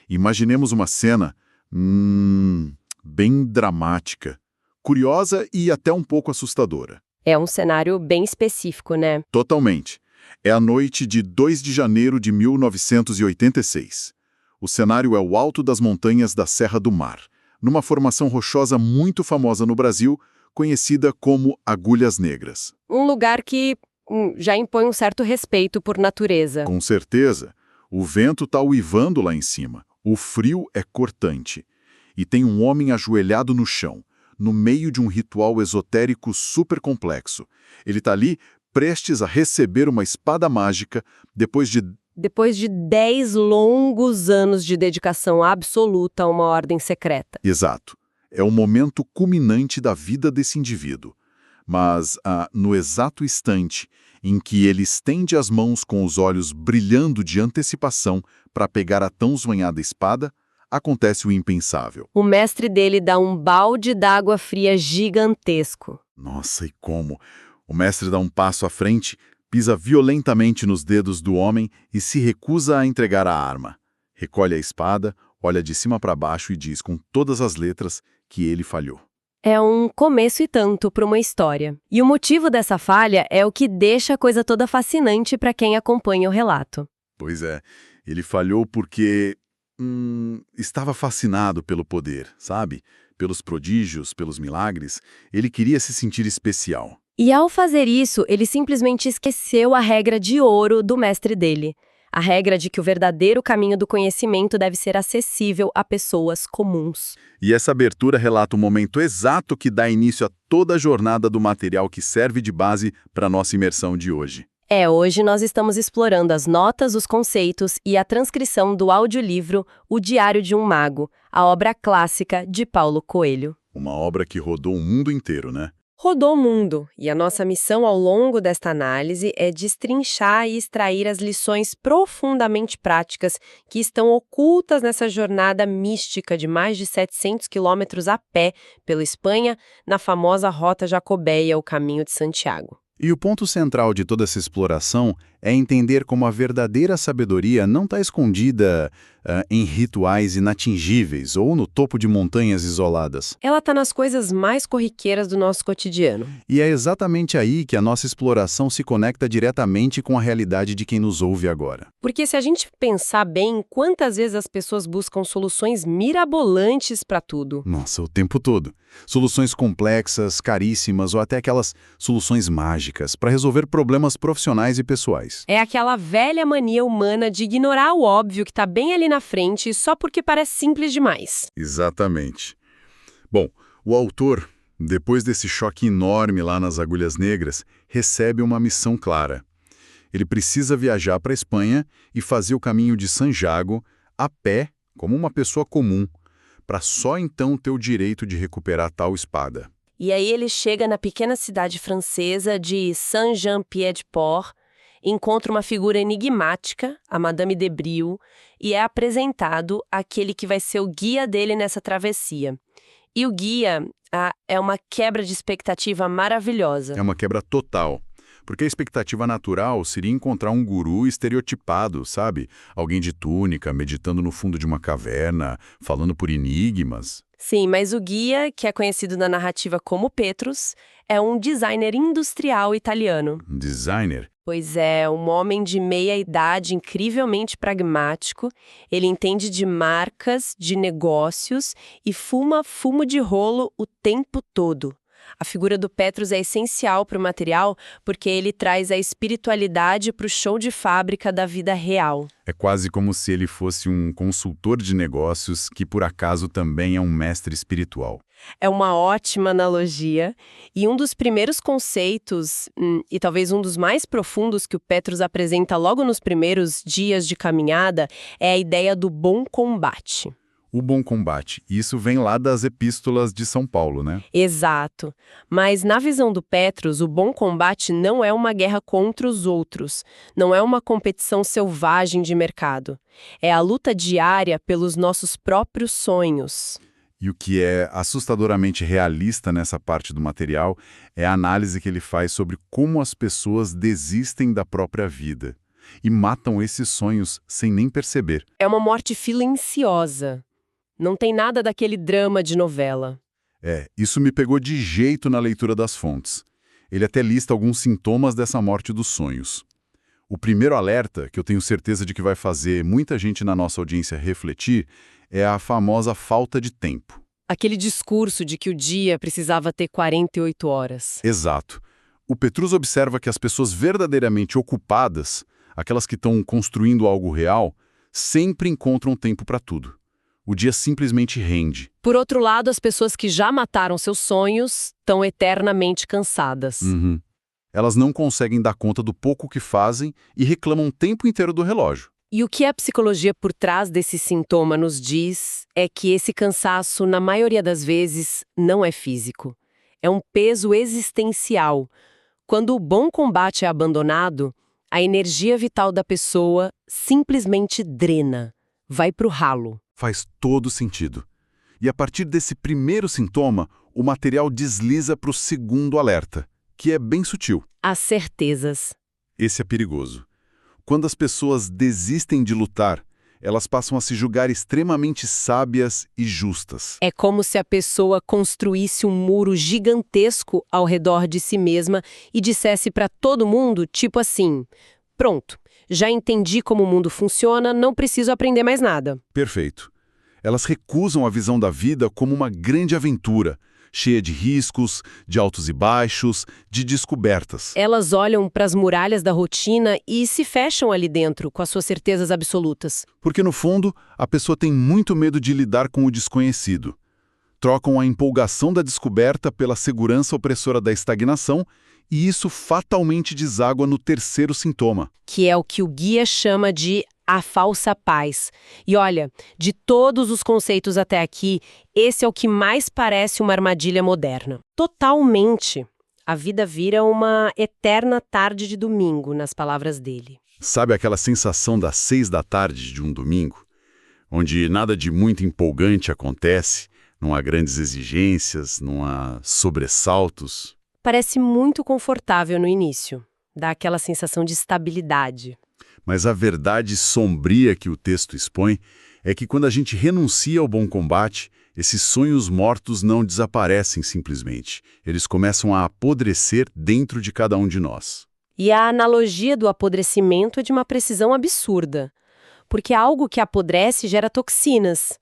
Imaginemos uma cena, bem dramática, curiosa e até um pouco assustadora. É um cenário bem específico, né? Totalmente. É a noite de 2 de janeiro de 1986. O cenário é o alto das montanhas da Serra do Mar, numa formação rochosa muito famosa no Brasil, conhecida como Agulhas Negras. Um lugar que já impõe um certo respeito por natureza. Com certeza, o vento está uivando lá em cima, o frio é cortante. E tem um homem ajoelhado no chão, no meio de um ritual esotérico super complexo. Ele está ali prestes a receber uma espada mágica depois de 10 longos anos de dedicação absoluta a uma ordem secreta. Exato. É o momento culminante da vida desse indivíduo. Mas, no exato instante em que ele estende as mãos com os olhos brilhando de antecipação para pegar a tão sonhada espada, acontece o impensável. O mestre dele dá um balde d'água fria gigantesco. Nossa, e como? O mestre dá um passo à frente, pisa violentamente nos dedos do homem e se recusa a entregar a arma. Recolhe a espada, olha de cima para baixo e diz com todas as letras que ele falhou. É um começo e tanto para uma história. E o motivo dessa falha é o que deixa a coisa toda fascinante para quem acompanha o relato. Pois é, ele falhou porque estava fascinado pelo poder, sabe? Pelos prodígios, pelos milagres. Ele queria se sentir especial. E ao fazer isso, ele simplesmente esqueceu a regra de ouro do mestre dele. A regra de que o verdadeiro caminho do conhecimento deve ser acessível a pessoas comuns. E essa abertura relata o momento exato que dá início a toda a jornada do material que serve de base para a nossa imersão de hoje. Hoje nós estamos explorando as notas, os conceitos e a transcrição do audiolivro O Diário de um Mago, a obra clássica de Paulo Coelho. Uma obra que rodou o mundo inteiro, né? Rodou o mundo, e a nossa missão ao longo desta análise é destrinchar e extrair as lições profundamente práticas que estão ocultas nessa jornada mística de mais de 700 quilômetros a pé pela Espanha, na famosa Rota Jacobeia, o Caminho de Santiago. E o ponto central de toda essa exploração é entender como a verdadeira sabedoria não está escondida em rituais inatingíveis ou no topo de montanhas isoladas. Ela está nas coisas mais corriqueiras do nosso cotidiano. E é exatamente aí que a nossa exploração se conecta diretamente com a realidade de quem nos ouve agora. Porque se a gente pensar bem, quantas vezes as pessoas buscam soluções mirabolantes para tudo? Nossa, o tempo todo. Soluções complexas, caríssimas ou até aquelas soluções mágicas para resolver problemas profissionais e pessoais. É aquela velha mania humana de ignorar o óbvio que está bem ali na frente só porque parece simples demais. Exatamente. Bom, o autor, depois desse choque enorme lá nas Agulhas Negras, recebe uma missão clara. Ele precisa viajar para a Espanha e fazer o caminho de Santiago a pé, como uma pessoa comum, para só então ter o direito de recuperar tal espada. E aí ele chega na pequena cidade francesa de Saint-Jean-Pied-de-Port, encontra uma figura enigmática, a Madame de Brioux, e é apresentado aquele que vai ser o guia dele nessa travessia. E o guia é uma quebra de expectativa maravilhosa. É uma quebra total. Porque a expectativa natural seria encontrar um guru estereotipado, sabe? Alguém de túnica, meditando no fundo de uma caverna, falando por enigmas. Sim, mas o guia, que é conhecido na narrativa como Petrus, é um designer industrial italiano. Designer? Pois é, um homem de meia-idade incrivelmente pragmático. Ele entende de marcas, de negócios e fuma fumo de rolo o tempo todo. A figura do Petrus é essencial para o material porque ele traz a espiritualidade para o show de fábrica da vida real. É quase como se ele fosse um consultor de negócios que, por acaso, também é um mestre espiritual. É uma ótima analogia. E um dos primeiros conceitos, e talvez um dos mais profundos que o Petrus apresenta logo nos primeiros dias de caminhada, é a ideia do bom combate. O bom combate. Isso vem lá das epístolas de São Paulo, né? Exato. Mas na visão do Petrus, o bom combate não é uma guerra contra os outros, não é uma competição selvagem de mercado. É a luta diária pelos nossos próprios sonhos. E o que é assustadoramente realista nessa parte do material é a análise que ele faz sobre como as pessoas desistem da própria vida. e matam esses sonhos sem nem perceber. É uma morte silenciosa. Não tem nada daquele drama de novela. Isso me pegou de jeito na leitura das fontes. Ele até lista alguns sintomas dessa morte dos sonhos. O primeiro alerta, que eu tenho certeza de que vai fazer muita gente na nossa audiência refletir, é a famosa falta de tempo. Aquele discurso de que o dia precisava ter 48 horas. Exato. O Petrus observa que as pessoas verdadeiramente ocupadas, aquelas que estão construindo algo real, sempre encontram tempo para tudo. O dia simplesmente rende. Por outro lado, as pessoas que já mataram seus sonhos estão eternamente cansadas. Elas não conseguem dar conta do pouco que fazem e reclamam o tempo inteiro do relógio. E o que a psicologia por trás desse sintoma nos diz é que esse cansaço, na maioria das vezes, não é físico. É um peso existencial. Quando o bom combate é abandonado, a energia vital da pessoa simplesmente drena, vai pro ralo. Faz todo sentido. E a partir desse primeiro sintoma, o material desliza para o segundo alerta, que é bem sutil. As certezas. Esse é perigoso. Quando as pessoas desistem de lutar, elas passam a se julgar extremamente sábias e justas. É como se a pessoa construísse um muro gigantesco ao redor de si mesma e dissesse para todo mundo, tipo assim, pronto, já entendi como o mundo funciona, não preciso aprender mais nada. Perfeito. Elas recusam a visão da vida como uma grande aventura, cheia de riscos, de altos e baixos, de descobertas. Elas olham para as muralhas da rotina e se fecham ali dentro, com as suas certezas absolutas. Porque, no fundo, a pessoa tem muito medo de lidar com o desconhecido. Trocam a empolgação da descoberta pela segurança opressora da estagnação, e isso fatalmente deságua no terceiro sintoma. Que é o que o guia chama de a falsa paz. E olha, de todos os conceitos até aqui, esse é o que mais parece uma armadilha moderna. Totalmente. A vida vira uma eterna tarde de domingo, nas palavras dele. Sabe aquela sensação das 6 da tarde de um domingo? Onde nada de muito empolgante acontece, não há grandes exigências, não há sobressaltos. Parece muito confortável no início. Dá aquela sensação de estabilidade. Mas a verdade sombria que o texto expõe é que quando a gente renuncia ao bom combate, esses sonhos mortos não desaparecem simplesmente. Eles começam a apodrecer dentro de cada um de nós. E a analogia do apodrecimento é de uma precisão absurda. Porque algo que apodrece gera toxinas.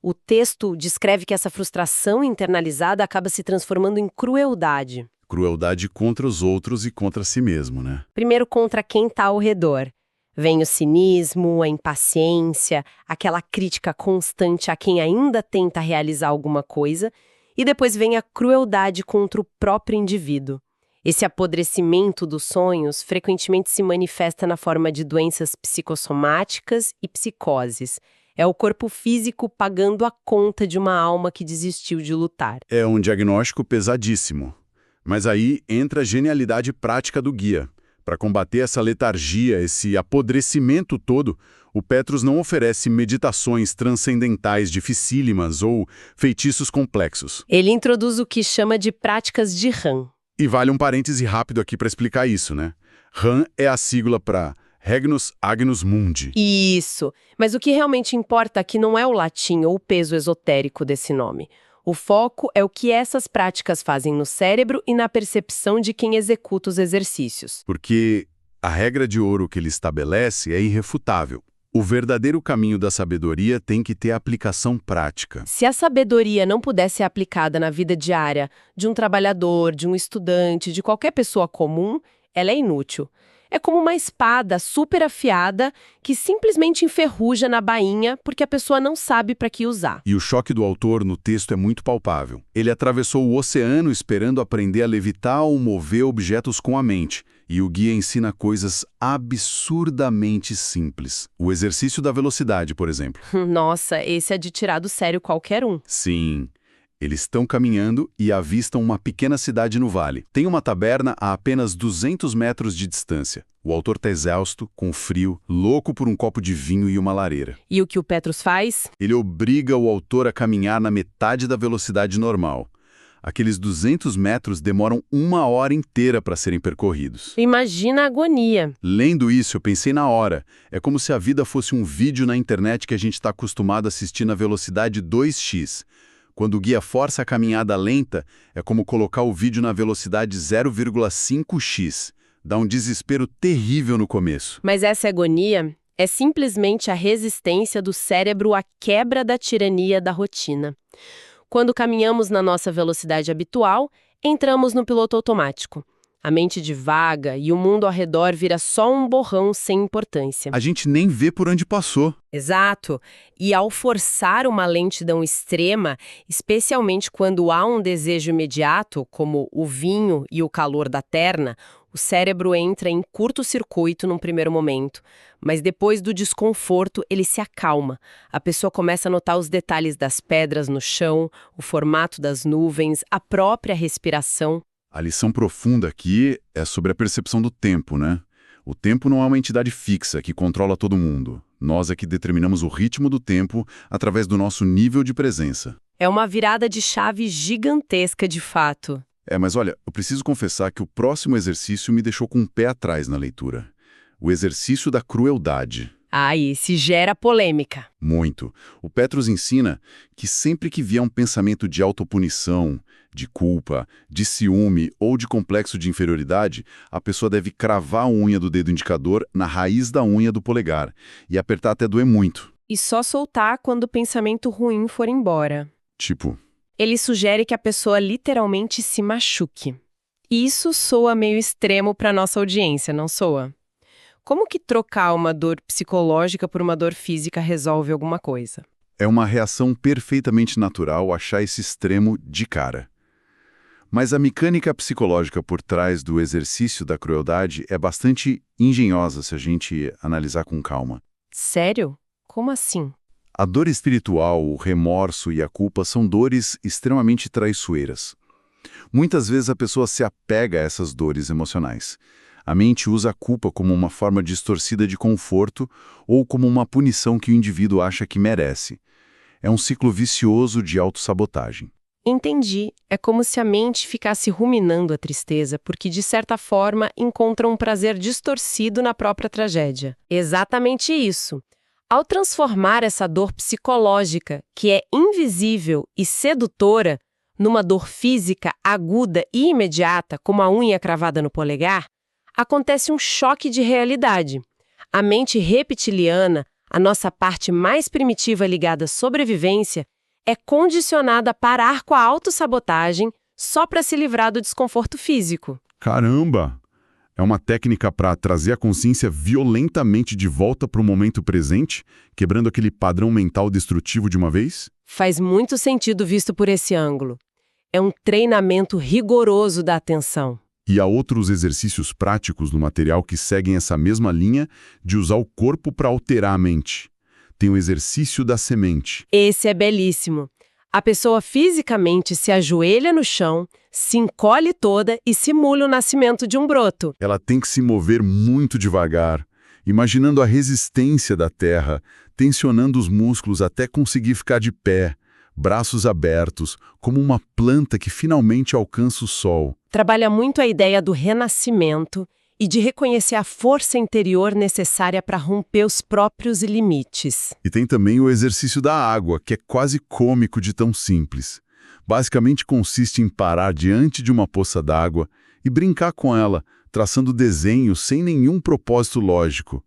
O texto descreve que essa frustração internalizada acaba se transformando em crueldade. Crueldade contra os outros e contra si mesmo, né? Primeiro contra quem está ao redor. Vem o cinismo, a impaciência, aquela crítica constante a quem ainda tenta realizar alguma coisa, e depois vem a crueldade contra o próprio indivíduo. Esse apodrecimento dos sonhos frequentemente se manifesta na forma de doenças psicossomáticas e psicoses. É o corpo físico pagando a conta de uma alma que desistiu de lutar. É um diagnóstico pesadíssimo. Mas aí entra a genialidade prática do guia. Para combater essa letargia, esse apodrecimento todo, o Petrus não oferece meditações transcendentais dificílimas ou feitiços complexos. Ele introduz o que chama de práticas de RAM. E vale um parêntese rápido aqui para explicar isso, né? RAM é a sigla para Regnus Agnus Mundi. Isso. Mas o que realmente importa aqui não é o latim ou o peso esotérico desse nome. O foco é o que essas práticas fazem no cérebro e na percepção de quem executa os exercícios. Porque a regra de ouro que ele estabelece é irrefutável. O verdadeiro caminho da sabedoria tem que ter aplicação prática. Se a sabedoria não puder ser aplicada na vida diária de um trabalhador, de um estudante, de qualquer pessoa comum, ela é inútil. É como uma espada super afiada que simplesmente enferruja na bainha porque a pessoa não sabe para que usar. E o choque do autor no texto é muito palpável. Ele atravessou o oceano esperando aprender a levitar ou mover objetos com a mente. E o guia ensina coisas absurdamente simples. O exercício da velocidade, por exemplo. Nossa, esse é de tirar do sério qualquer um. Sim. Eles estão caminhando e avistam uma pequena cidade no vale. Tem uma taberna a apenas 200 metros de distância. O autor está exausto, com frio, louco por um copo de vinho e uma lareira. E o que o Petrus faz? Ele obriga o autor a caminhar na metade da velocidade normal. Aqueles 200 metros demoram 1 hora inteira para serem percorridos. Imagina a agonia. Lendo isso, eu pensei na hora. É como se a vida fosse um vídeo na internet que a gente está acostumado a assistir na velocidade 2x. Quando o guia força a caminhada lenta, é como colocar o vídeo na velocidade 0,5x. Dá um desespero terrível no começo. Mas essa agonia é simplesmente a resistência do cérebro à quebra da tirania da rotina. Quando caminhamos na nossa velocidade habitual, entramos no piloto automático. A mente divaga e o mundo ao redor vira só um borrão sem importância. A gente nem vê por onde passou. Exato. E ao forçar uma lentidão extrema, especialmente quando há um desejo imediato, como o vinho e o calor da terna, o cérebro entra em curto-circuito num primeiro momento, mas depois do desconforto ele se acalma. A pessoa começa a notar os detalhes das pedras no chão, o formato das nuvens, a própria respiração. A lição profunda aqui é sobre a percepção do tempo, né? O tempo não é uma entidade fixa que controla todo mundo. Nós é que determinamos o ritmo do tempo através do nosso nível de presença. É uma virada de chave gigantesca de fato. Mas olha, eu preciso confessar que o próximo exercício me deixou com um pé atrás na leitura. O exercício da crueldade. Esse gera polêmica. Muito. O Petrus ensina que sempre que vier um pensamento de autopunição, de culpa, de ciúme ou de complexo de inferioridade, a pessoa deve cravar a unha do dedo indicador na raiz da unha do polegar e apertar até doer muito. E só soltar quando o pensamento ruim for embora. Tipo... Ele sugere que a pessoa literalmente se machuque. Isso soa meio extremo para nossa audiência, não soa? Como que trocar uma dor psicológica por uma dor física resolve alguma coisa? É uma reação perfeitamente natural achar esse extremo de cara. Mas a mecânica psicológica por trás do exercício da crueldade é bastante engenhosa se a gente analisar com calma. Sério? Como assim? A dor espiritual, o remorso e a culpa são dores extremamente traiçoeiras. Muitas vezes a pessoa se apega a essas dores emocionais. A mente usa a culpa como uma forma distorcida de conforto ou como uma punição que o indivíduo acha que merece. É um ciclo vicioso de autossabotagem. Entendi. É como se a mente ficasse ruminando a tristeza, porque, de certa forma, encontra um prazer distorcido na própria tragédia. Exatamente isso. Ao transformar essa dor psicológica, que é invisível e sedutora, numa dor física aguda e imediata, como a unha cravada no polegar, acontece um choque de realidade. A mente reptiliana, a nossa parte mais primitiva ligada à sobrevivência, é condicionada a parar com a autossabotagem só para se livrar do desconforto físico. Caramba! É uma técnica para trazer a consciência violentamente de volta para o momento presente, quebrando aquele padrão mental destrutivo de uma vez? Faz muito sentido visto por esse ângulo. É um treinamento rigoroso da atenção. E há outros exercícios práticos no material que seguem essa mesma linha de usar o corpo para alterar a mente. Tem o exercício da semente. Esse é belíssimo. A pessoa fisicamente se ajoelha no chão, se encolhe toda e simula o nascimento de um broto. Ela tem que se mover muito devagar, imaginando a resistência da terra, tensionando os músculos até conseguir ficar de pé, braços abertos, como uma planta que finalmente alcança o sol. Trabalha muito a ideia do renascimento e de reconhecer a força interior necessária para romper os próprios limites. E tem também o exercício da água, que é quase cômico de tão simples. Basicamente consiste em parar diante de uma poça d'água e brincar com ela, traçando desenhos sem nenhum propósito lógico,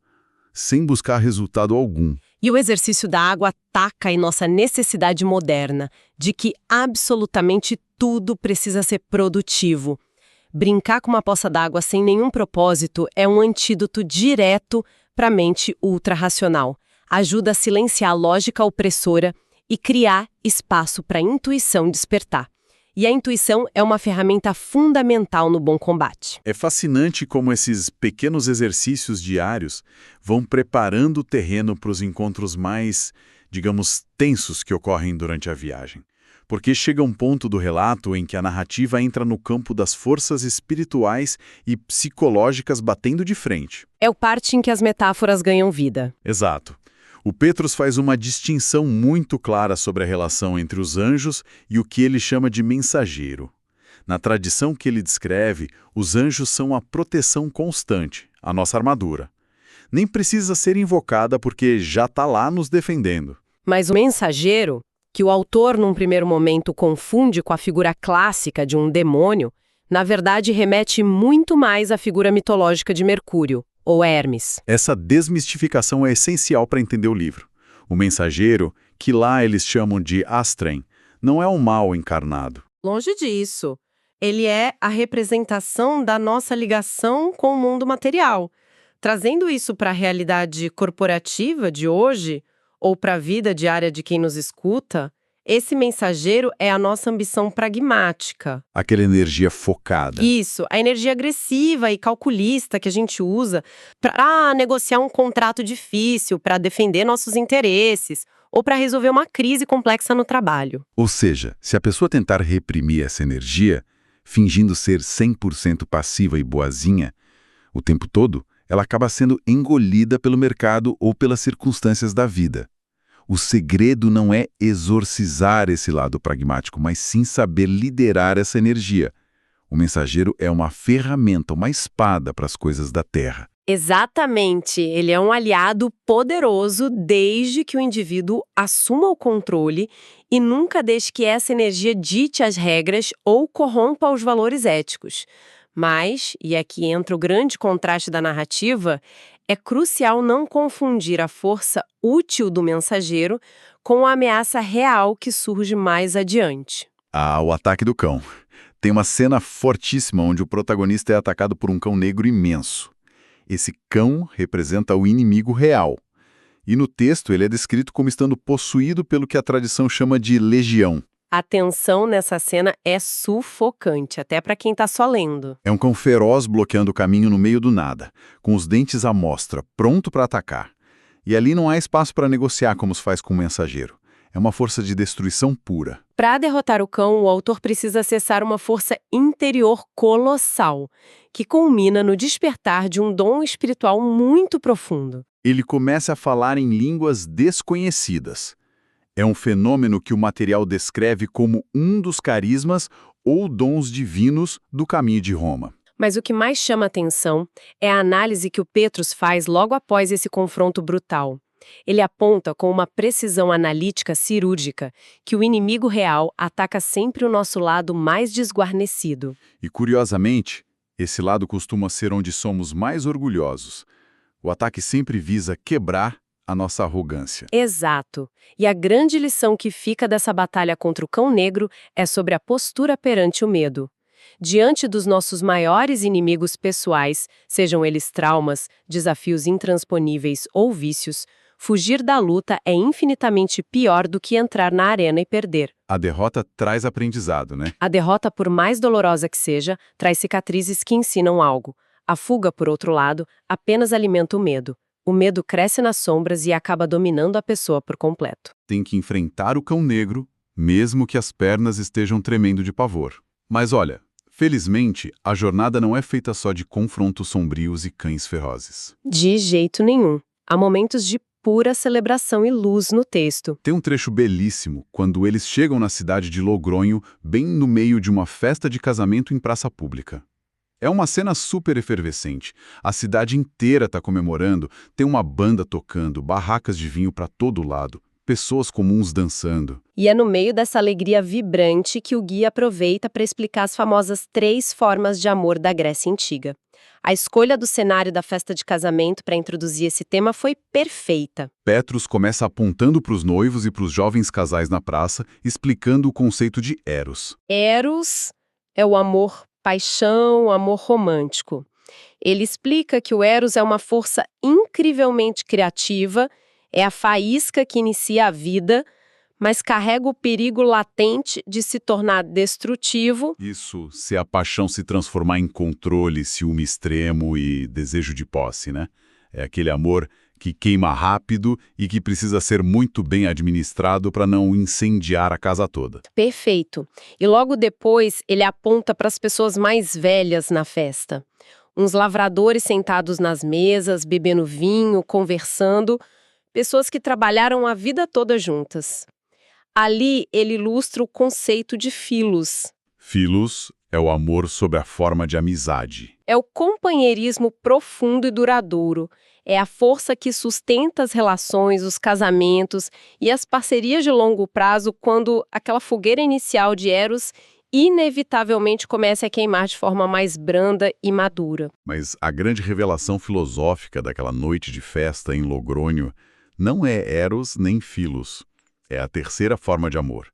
sem buscar resultado algum. E o exercício da água ataca em nossa necessidade moderna de que absolutamente tudo precisa ser produtivo. Brincar com uma poça d'água sem nenhum propósito é um antídoto direto para a mente ultrarracional. Ajuda a silenciar a lógica opressora e criar espaço para a intuição despertar. E a intuição é uma ferramenta fundamental no bom combate. É fascinante como esses pequenos exercícios diários vão preparando o terreno para os encontros mais, digamos, tensos que ocorrem durante a viagem. Porque chega um ponto do relato em que a narrativa entra no campo das forças espirituais e psicológicas batendo de frente. É o parte em que as metáforas ganham vida. Exato. O Petrus faz uma distinção muito clara sobre a relação entre os anjos e o que ele chama de mensageiro. Na tradição que ele descreve, os anjos são a proteção constante, a nossa armadura. Nem precisa ser invocada porque já está lá nos defendendo. Mas o mensageiro, que o autor num primeiro momento confunde com a figura clássica de um demônio, na verdade remete muito mais à figura mitológica de Mercúrio, ou Hermes. Essa desmistificação é essencial para entender o livro. O mensageiro, que lá eles chamam de Astren, não é um mal encarnado. Longe disso. Ele é a representação da nossa ligação com o mundo material. Trazendo isso para a realidade corporativa de hoje, ou para a vida diária de quem nos escuta, esse mensageiro é a nossa ambição pragmática. Aquela energia focada. Isso, a energia agressiva e calculista que a gente usa para negociar um contrato difícil, para defender nossos interesses, ou para resolver uma crise complexa no trabalho. Ou seja, se a pessoa tentar reprimir essa energia, fingindo ser 100% passiva e boazinha, o tempo todo, ela acaba sendo engolida pelo mercado ou pelas circunstâncias da vida. O segredo não é exorcizar esse lado pragmático, mas sim saber liderar essa energia. O mensageiro é uma ferramenta, uma espada para as coisas da Terra. Exatamente, ele é um aliado poderoso desde que o indivíduo assuma o controle e nunca deixe que essa energia dite as regras ou corrompa os valores éticos. Mas, e aqui entra o grande contraste da narrativa, é crucial não confundir a força útil do mensageiro com a ameaça real que surge mais adiante. O ataque do cão. Tem uma cena fortíssima onde o protagonista é atacado por um cão negro imenso. Esse cão representa o inimigo real. E no texto ele é descrito como estando possuído pelo que a tradição chama de legião. A tensão nessa cena é sufocante, até para quem está só lendo. É um cão feroz bloqueando o caminho no meio do nada, com os dentes à mostra, pronto para atacar. E ali não há espaço para negociar como se faz com o mensageiro. É uma força de destruição pura. Para derrotar o cão, o autor precisa acessar uma força interior colossal, que culmina no despertar de um dom espiritual muito profundo. Ele começa a falar em línguas desconhecidas. É um fenômeno que o material descreve como um dos carismas ou dons divinos do caminho de Roma. Mas o que mais chama atenção é a análise que o Petrus faz logo após esse confronto brutal. Ele aponta com uma precisão analítica cirúrgica que o inimigo real ataca sempre o nosso lado mais desguarnecido. E, curiosamente, esse lado costuma ser onde somos mais orgulhosos. O ataque sempre visa quebrar a nossa arrogância. Exato. E a grande lição que fica dessa batalha contra o cão negro é sobre a postura perante o medo. Diante dos nossos maiores inimigos pessoais, sejam eles traumas, desafios intransponíveis ou vícios, fugir da luta é infinitamente pior do que entrar na arena e perder. A derrota traz aprendizado, né? A derrota, por mais dolorosa que seja, traz cicatrizes que ensinam algo. A fuga, por outro lado, apenas alimenta o medo. O medo cresce nas sombras e acaba dominando a pessoa por completo. Tem que enfrentar o cão negro, mesmo que as pernas estejam tremendo de pavor. Mas olha, felizmente, a jornada não é feita só de confrontos sombrios e cães ferozes. De jeito nenhum. Há momentos de pura celebração e luz no texto. Tem um trecho belíssimo, quando eles chegam na cidade de Logronho, bem no meio de uma festa de casamento em praça pública. É uma cena super efervescente. A cidade inteira está comemorando, tem uma banda tocando, barracas de vinho para todo lado, pessoas comuns dançando. E é no meio dessa alegria vibrante que o guia aproveita para explicar as famosas 3 formas de amor da Grécia Antiga. A escolha do cenário da festa de casamento para introduzir esse tema foi perfeita. Petrus começa apontando para os noivos e para os jovens casais na praça, explicando o conceito de Eros. Eros é o amor paixão, amor romântico. Ele explica que o Eros é uma força incrivelmente criativa, é a faísca que inicia a vida, mas carrega o perigo latente de se tornar destrutivo. Isso, se a paixão se transformar em controle, ciúme extremo e desejo de posse, né? É aquele amor que queima rápido e que precisa ser muito bem administrado para não incendiar a casa toda. Perfeito. E logo depois ele aponta para as pessoas mais velhas na festa. Uns lavradores sentados nas mesas, bebendo vinho, conversando, pessoas que trabalharam a vida toda juntas. Ali ele ilustra o conceito de filos. Filos é o amor sob a forma de amizade. É o companheirismo profundo e duradouro. É a força que sustenta as relações, os casamentos e as parcerias de longo prazo quando aquela fogueira inicial de Eros inevitavelmente começa a queimar de forma mais branda e madura. Mas a grande revelação filosófica daquela noite de festa em Logrônio não é Eros nem Filos. É a terceira forma de amor,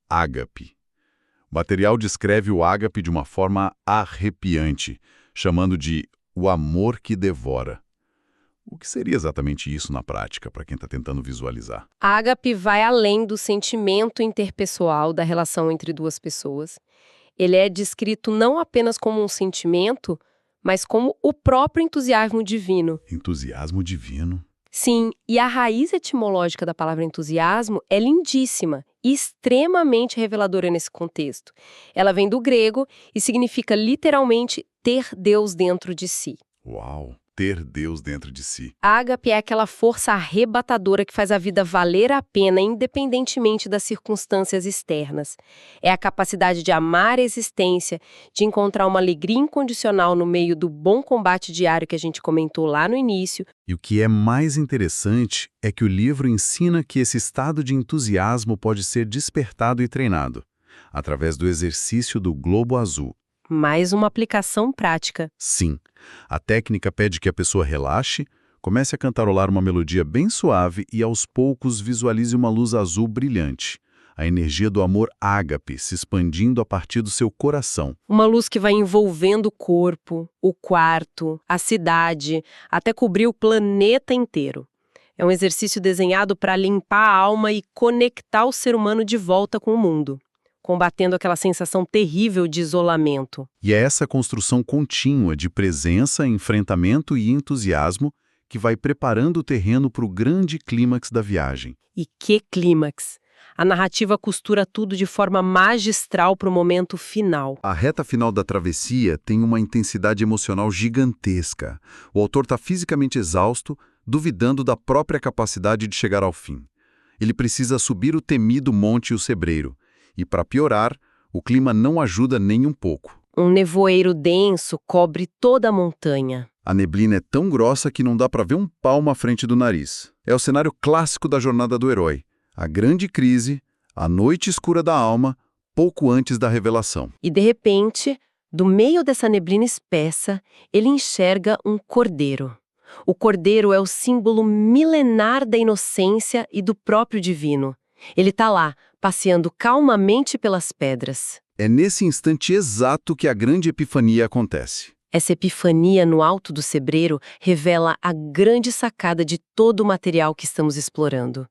ágape. O material descreve o ágape de uma forma arrepiante, chamando de o amor que devora. O que seria exatamente isso na prática, para quem está tentando visualizar? Ágape vai além do sentimento interpessoal da relação entre duas pessoas. Ele é descrito não apenas como um sentimento, mas como o próprio entusiasmo divino. Entusiasmo divino? Sim, e a raiz etimológica da palavra entusiasmo é lindíssima e extremamente reveladora nesse contexto. Ela vem do grego e significa literalmente ter Deus dentro de si. Uau! Ter Deus dentro de si. Ágape é aquela força arrebatadora que faz a vida valer a pena independentemente das circunstâncias externas. É a capacidade de amar a existência, de encontrar uma alegria incondicional no meio do bom combate diário que a gente comentou lá no início. E o que é mais interessante é que o livro ensina que esse estado de entusiasmo pode ser despertado e treinado, através do exercício do globo azul. Mais uma aplicação prática. Sim, a técnica pede que a pessoa relaxe, comece a cantarolar uma melodia bem suave e aos poucos visualize uma luz azul brilhante. A energia do amor ágape se expandindo a partir do seu coração. Uma luz que vai envolvendo o corpo, o quarto, a cidade, até cobrir o planeta inteiro. É um exercício desenhado para limpar a alma e conectar o ser humano de volta com o mundo, combatendo aquela sensação terrível de isolamento. E é essa construção contínua de presença, enfrentamento e entusiasmo que vai preparando o terreno para o grande clímax da viagem. E que clímax! A narrativa costura tudo de forma magistral para o momento final. A reta final da travessia tem uma intensidade emocional gigantesca. O autor está fisicamente exausto, duvidando da própria capacidade de chegar ao fim. Ele precisa subir o temido Monte Ucebreiro. E, para piorar, o clima não ajuda nem um pouco. Um nevoeiro denso cobre toda a montanha. A neblina é tão grossa que não dá para ver um palmo à frente do nariz. É o cenário clássico da jornada do herói. A grande crise, a noite escura da alma, pouco antes da revelação. E, de repente, do meio dessa neblina espessa, ele enxerga um cordeiro. O cordeiro é o símbolo milenar da inocência e do próprio divino. Ele está lá, passeando calmamente pelas pedras. É nesse instante exato que a grande epifania acontece. Essa epifania no alto do Cebreiro revela a grande sacada de todo o material que estamos explorando.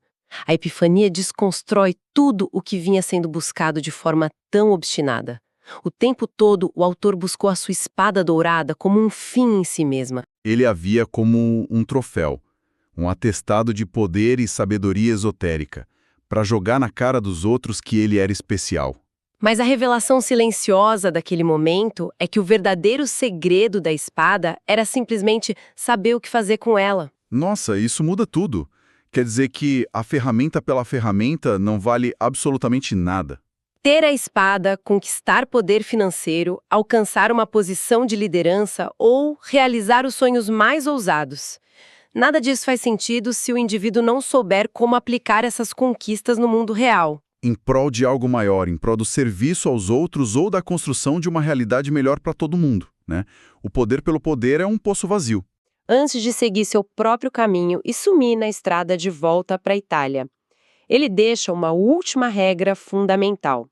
A epifania desconstrói tudo o que vinha sendo buscado de forma tão obstinada. O tempo todo, o autor buscou a sua espada dourada como um fim em si mesma. Ele a via como um troféu, um atestado de poder e sabedoria esotérica, para jogar na cara dos outros que ele era especial. Mas a revelação silenciosa daquele momento é que o verdadeiro segredo da espada era simplesmente saber o que fazer com ela. Nossa, isso muda tudo. Quer dizer que a ferramenta pela ferramenta não vale absolutamente nada. Ter a espada, conquistar poder financeiro, alcançar uma posição de liderança ou realizar os sonhos mais ousados. Nada disso faz sentido se o indivíduo não souber como aplicar essas conquistas no mundo real. Em prol de algo maior, em prol do serviço aos outros ou da construção de uma realidade melhor para todo mundo, né? O poder pelo poder é um poço vazio. Antes de seguir seu próprio caminho e sumir na estrada de volta para a Itália, ele deixa uma última regra fundamental.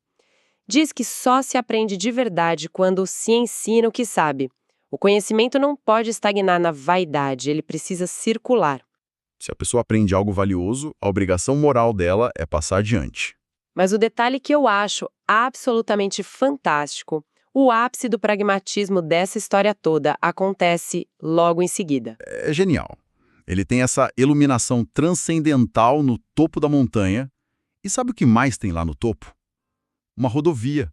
Diz que só se aprende de verdade quando se ensina o que sabe. O conhecimento não pode estagnar na vaidade, ele precisa circular. Se a pessoa aprende algo valioso, a obrigação moral dela é passar adiante. Mas o detalhe que eu acho absolutamente fantástico, o ápice do pragmatismo dessa história toda acontece logo em seguida. É genial. Ele tem essa iluminação transcendental no topo da montanha. E sabe o que mais tem lá no topo? Uma rodovia.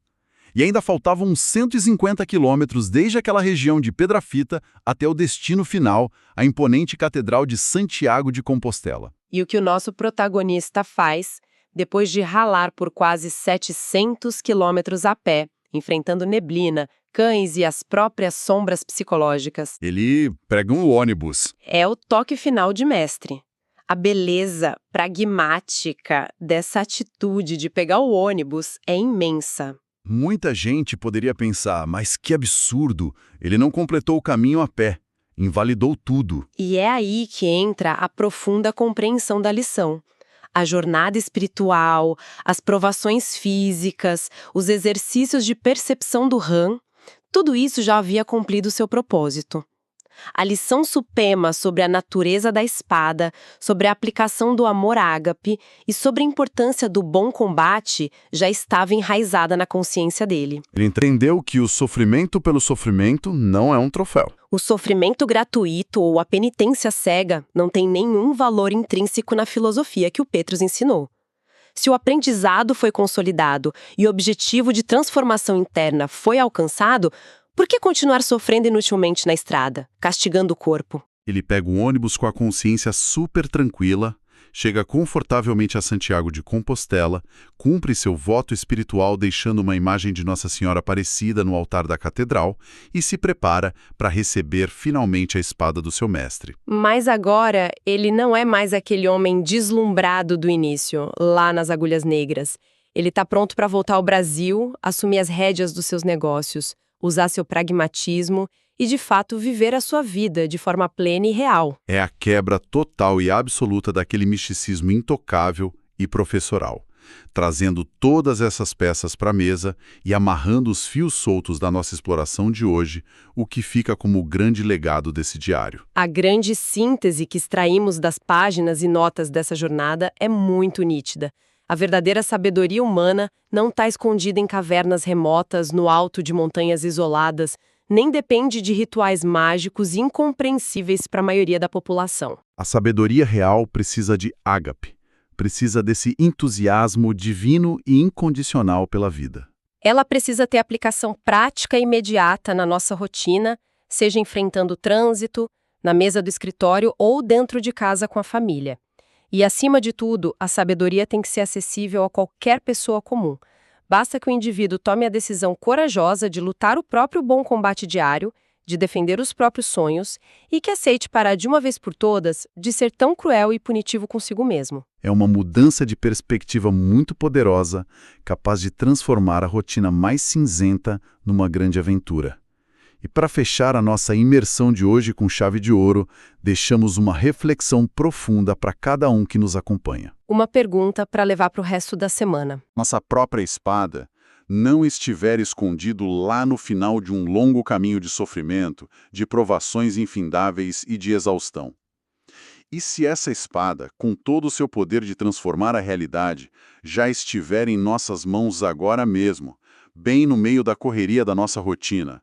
E ainda faltavam uns 150 quilômetros desde aquela região de Pedrafita até o destino final, a imponente Catedral de Santiago de Compostela. E o que o nosso protagonista faz, depois de ralar por quase 700 quilômetros a pé, enfrentando neblina, cães e as próprias sombras psicológicas? Ele prega um ônibus. É o toque final de mestre. A beleza pragmática dessa atitude de pegar o ônibus é imensa. Muita gente poderia pensar, mas que absurdo, ele não completou o caminho a pé, invalidou tudo. E é aí que entra a profunda compreensão da lição. A jornada espiritual, as provações físicas, os exercícios de percepção do Han, tudo isso já havia cumprido seu propósito. A lição suprema sobre a natureza da espada, sobre a aplicação do amor ágape e sobre a importância do bom combate já estava enraizada na consciência dele. Ele entendeu que o sofrimento pelo sofrimento não é um troféu. O sofrimento gratuito ou a penitência cega não tem nenhum valor intrínseco na filosofia que o Petrus ensinou. Se o aprendizado foi consolidado e o objetivo de transformação interna foi alcançado, por que continuar sofrendo inutilmente na estrada, castigando o corpo? Ele pega o ônibus com a consciência super tranquila, chega confortavelmente a Santiago de Compostela, cumpre seu voto espiritual deixando uma imagem de Nossa Senhora Aparecida no altar da catedral e se prepara para receber finalmente a espada do seu mestre. Mas agora ele não é mais aquele homem deslumbrado do início, lá nas Agulhas Negras. Ele está pronto para voltar ao Brasil, assumir as rédeas dos seus negócios, usar seu pragmatismo e, de fato, viver a sua vida de forma plena e real. É a quebra total e absoluta daquele misticismo intocável e professoral, trazendo todas essas peças para a mesa e amarrando os fios soltos da nossa exploração de hoje, o que fica como o grande legado desse diário. A grande síntese que extraímos das páginas e notas dessa jornada é muito nítida. A verdadeira sabedoria humana não está escondida em cavernas remotas, no alto de montanhas isoladas, nem depende de rituais mágicos incompreensíveis para a maioria da população. A sabedoria real precisa de ágape, precisa desse entusiasmo divino e incondicional pela vida. Ela precisa ter aplicação prática e imediata na nossa rotina, seja enfrentando o trânsito, na mesa do escritório ou dentro de casa com a família. E, acima de tudo, a sabedoria tem que ser acessível a qualquer pessoa comum. Basta que o indivíduo tome a decisão corajosa de lutar o próprio bom combate diário, de defender os próprios sonhos e que aceite parar de uma vez por todas de ser tão cruel e punitivo consigo mesmo. É uma mudança de perspectiva muito poderosa, capaz de transformar a rotina mais cinzenta numa grande aventura. E para fechar a nossa imersão de hoje com chave de ouro, deixamos uma reflexão profunda para cada um que nos acompanha. Uma pergunta para levar para o resto da semana. Nossa própria espada não estiver escondido lá no final de um longo caminho de sofrimento, de provações infindáveis e de exaustão. E se essa espada, com todo o seu poder de transformar a realidade, já estiver em nossas mãos agora mesmo, bem no meio da correria da nossa rotina?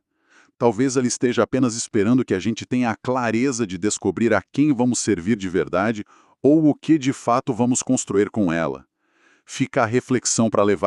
Talvez ela esteja apenas esperando que a gente tenha a clareza de descobrir a quem vamos servir de verdade ou o que de fato vamos construir com ela. Fica a reflexão para levar